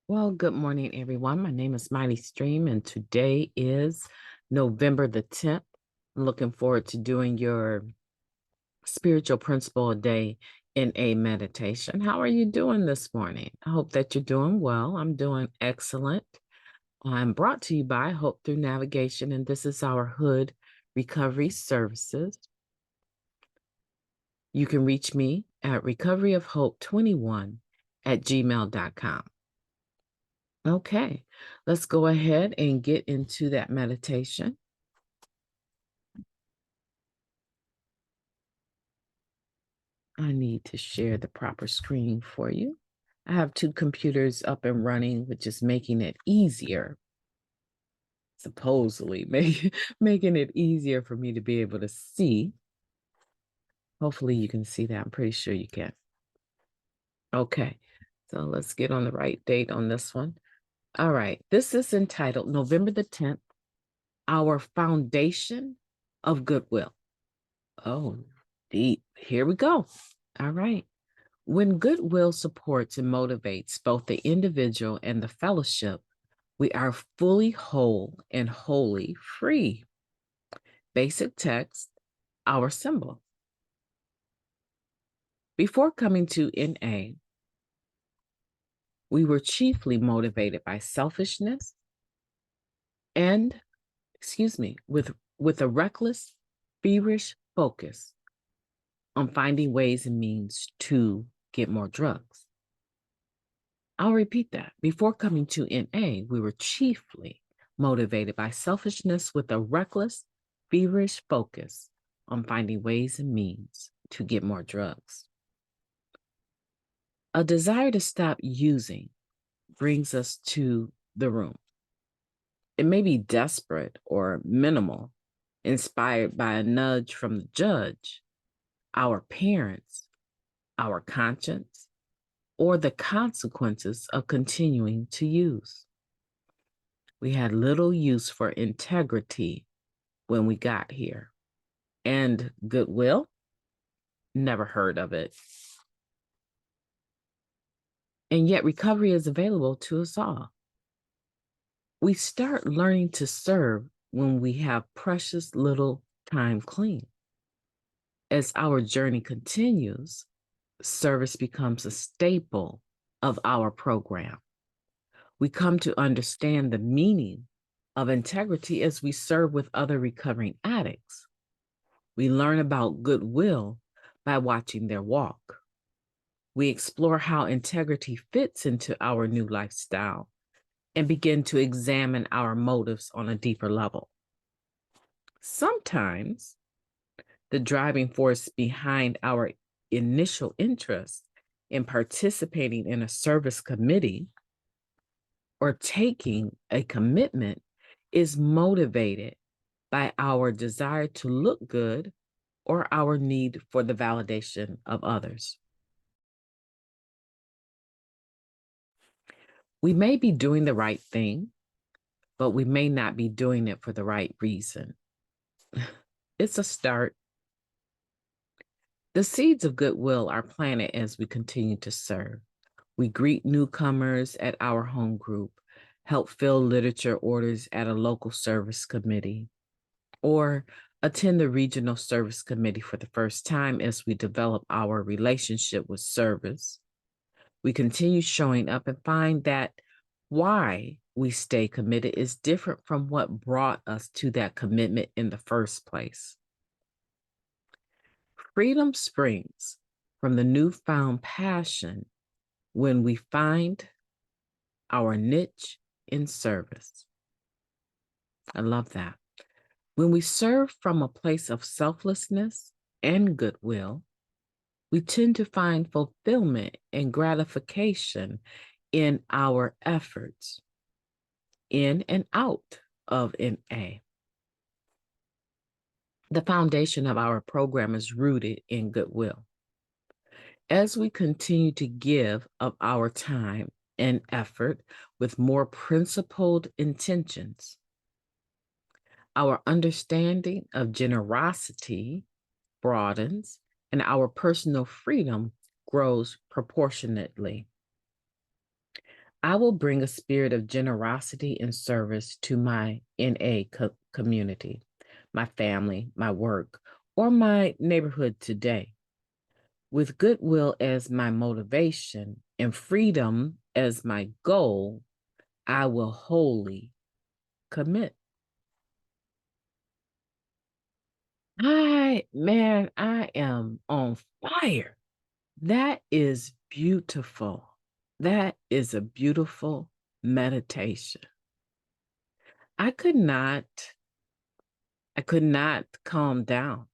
Well, good morning, everyone. My name is MightyStream, and today is November the 10th. I'm looking forward to doing your spiritual principle a day in a meditation. How are you doing this morning? I hope that you're doing well. I'm doing excellent. I'm brought to you by Hope Through Navigation, and this is our H.O.D recovery services. You can reach me at recoveryofhope21@gmail.com. Okay, let's go ahead and get into that meditation. I need to share the proper screen for you. I have two computers up and running, which is making it easier, supposedly making it easier for me to be able to see. Hopefully you can see that. I'm pretty sure you can. Okay, so let's get on the right date on this one. All right, this is entitled November the 10th, Our Foundation of Goodwill. Oh, deep. Here we go. All right. When goodwill supports and motivates both the individual and the fellowship, we are fully whole and wholly free. Basic text, our symbol. Before coming to NA, we were chiefly motivated by selfishness and, with a reckless, feverish focus on finding ways and means to get more drugs. I'll repeat that. Before coming to NA, we were chiefly motivated by selfishness with a reckless, feverish focus on finding ways and means to get more drugs. A desire to stop using brings us to the room. It may be desperate or minimal, inspired by a nudge from the judge, our parents, our conscience, or the consequences of continuing to use. We had little use for integrity when we got here. And goodwill? Never heard of it. And yet recovery is available to us all. We start learning to serve when we have precious little time clean. As our journey continues, service becomes a staple of our program. We come to understand the meaning of integrity as we serve with other recovering addicts. We learn about goodwill by watching their walk. We explore how integrity fits into our new lifestyle and begin to examine our motives on a deeper level. Sometimes the driving force behind our initial interest in participating in a service committee or taking a commitment is motivated by our desire to look good or our need for the validation of others. We may be doing the right thing, but we may not be doing it for the right reason. It's a start. The seeds of goodwill are planted as we continue to serve. We greet newcomers at our home group, help fill literature orders at a local service committee, or attend the regional service committee for the first time as we develop our relationship with service. We continue showing up and find that why we stay committed is different from what brought us to that commitment in the first place. Freedom springs from the newfound passion when we find our niche in service. I love that. When we serve from a place of selflessness and goodwill, we tend to find fulfillment and gratification in our efforts, in and out of NA. The foundation of our program is rooted in goodwill. As we continue to give of our time and effort with more principled intentions, our understanding of generosity broadens and our personal freedom grows proportionately. I will bring a spirit of generosity and service to my NA community, my family, my work, or my neighborhood today. With goodwill as my motivation and freedom as my goal, I will wholly commit. I am on fire. That is beautiful. That is a beautiful meditation. I could not calm down.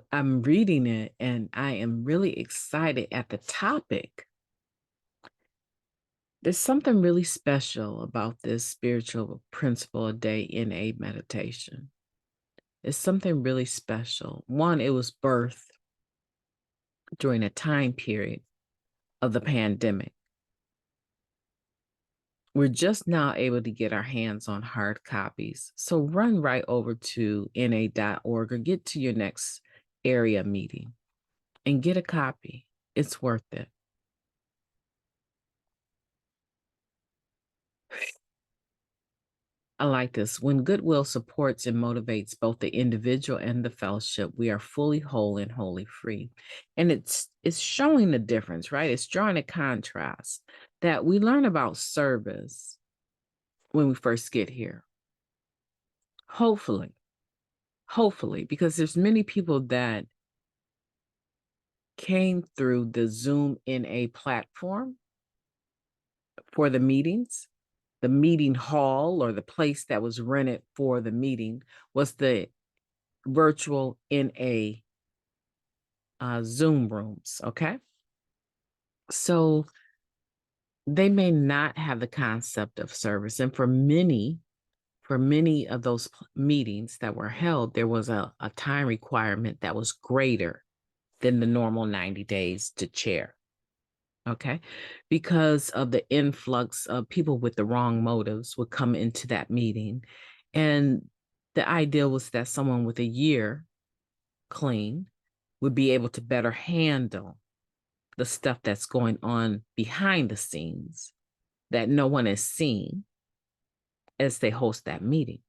I'm reading it and I am really excited at the topic. There's something really special about this spiritual principle a day in a meditation. It's something really special. One, it was birthed during a time period of the pandemic. We're just now able to get our hands on hard copies. So run right over to na.org or get to your next area meeting and get a copy. It's worth it. I like this. When goodwill supports and motivates both the individual and the fellowship, we are fully whole and wholly free. And it's showing the difference, right? It's drawing a contrast that we learn about service when we first get here. Hopefully, because there's many people that came through the Zoom NA platform for the meetings. The meeting hall or the place that was rented for the meeting was the virtual NA Zoom rooms, okay? So they may not have the concept of service. And for many of those meetings that were held, there was a time requirement that was greater than the normal 90 days to chair. Okay. Because of the influx of people with the wrong motives would come into that meeting. And the idea was that someone with a year clean would be able to better handle the stuff that's going on behind the scenes that no one is seeing as they host that meeting.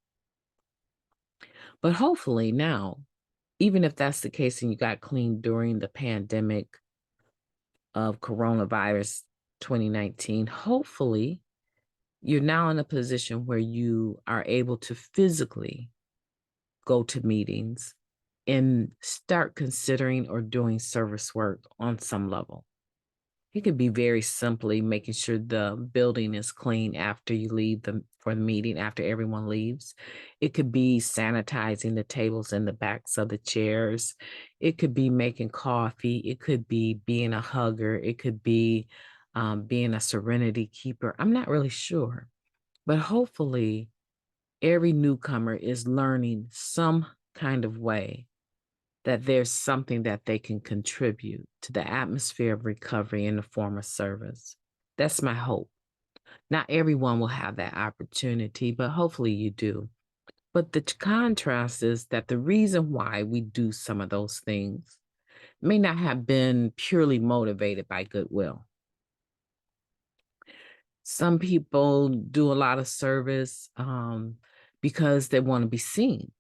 But hopefully now, even if that's the case and you got clean during the pandemic of coronavirus 2019, hopefully you're now in a position where you are able to physically go to meetings and start considering or doing service work on some level. It could be very simply making sure the building is clean after you leave for the meeting, after everyone leaves. It could be sanitizing the tables and the backs of the chairs. It could be making coffee. It could be being a hugger. It could be being a serenity keeper. I'm not really sure. But hopefully, every newcomer is learning some kind of way that there's something that they can contribute to the atmosphere of recovery in the form of service. That's my hope. Not everyone will have that opportunity, but hopefully you do. But the contrast is that the reason why we do some of those things may not have been purely motivated by goodwill. Some people do a lot of service because they want to be seen.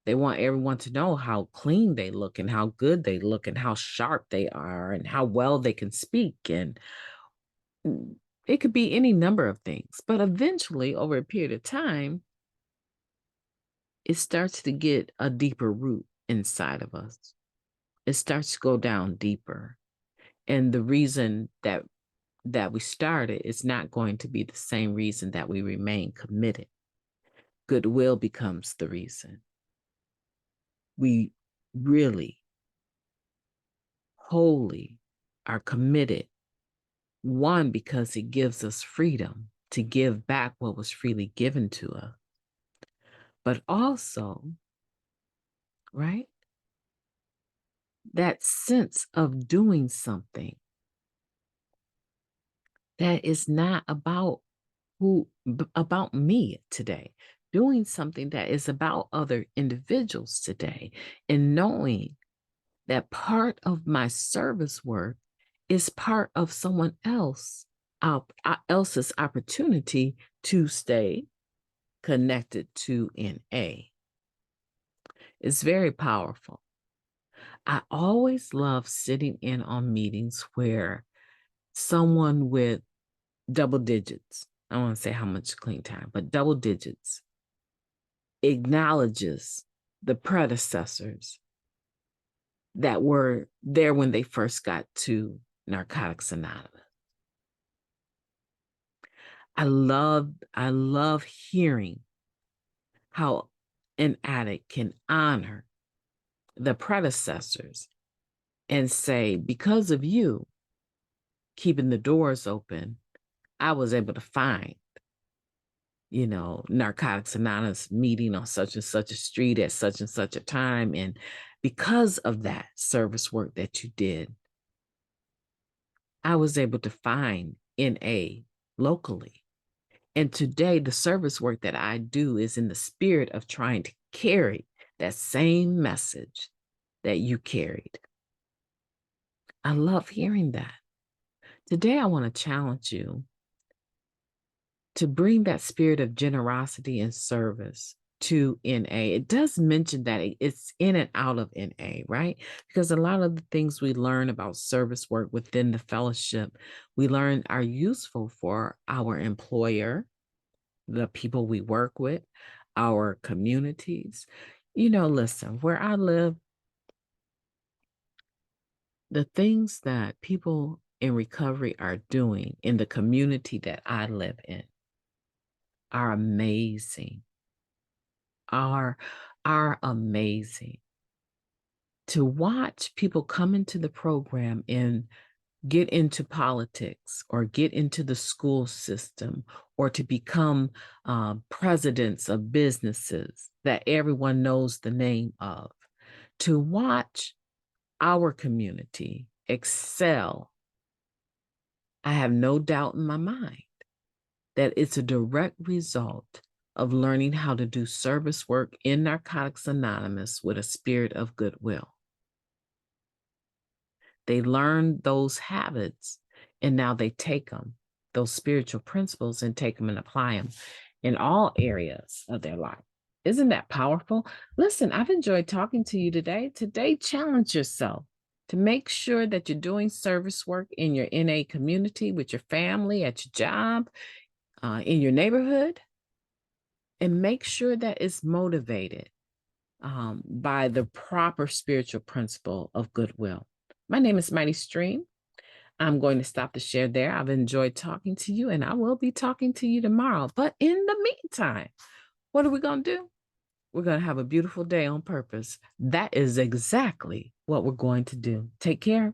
They want everyone to know how clean they look and how good they look and how sharp they are and how well they can speak. And it could be any number of things. But eventually, over a period of time, it starts to get a deeper root inside of us. It starts to go down deeper. And the reason that we started is not going to be the same reason that we remain committed. Goodwill becomes the reason. We really wholly are committed. One, because it gives us freedom to give back what was freely given to us. But also, right, that sense of doing something that is not about about me today, doing something that is about other individuals today, and knowing that part of my service work is part of someone else else's opportunity to stay connected to NA. It's very powerful. I always love sitting in on meetings where someone with double digits, I don't want to say how much clean time, but double digits, acknowledges the predecessors that were there when they first got to Narcotics Anonymous. I love hearing how an addict can honor the predecessors and say, because of you keeping the doors open, I was able to find, Narcotics Anonymous meeting on such and such a street at such and such a time. And because of that service work that you did, I was able to find NA locally. And today, the service work that I do is in the spirit of trying to carry that same message that you carried. I love hearing that. Today, I want to challenge you to bring that spirit of generosity and service to NA. It does mention that it's in and out of NA, right? Because a lot of the things we learn about service work within the fellowship, we learn are useful for our employer, the people we work with, our communities. Listen, where I live, the things that people in recovery are doing in the community that I live in are amazing, are amazing. To watch people come into the program and get into politics or get into the school system or to become presidents of businesses that everyone knows the name of, to watch our community excel, I have no doubt in my mind that it's a direct result of learning how to do service work in Narcotics Anonymous with a spirit of goodwill. They learn those habits and now they take them, those spiritual principles, and take them and apply them in all areas of their life. Isn't that powerful? Listen, I've enjoyed talking to you today. Today, challenge yourself to make sure that you're doing service work in your NA community, with your family, at your job, in your neighborhood, and make sure that it's motivated by the proper spiritual principle of goodwill. My name is Mighty Stream. I'm going to stop the share there. I've enjoyed talking to you, and I will be talking to you tomorrow. But in the meantime, what are we going to do? We're going to have a beautiful day on purpose. That is exactly what we're going to do. Take care.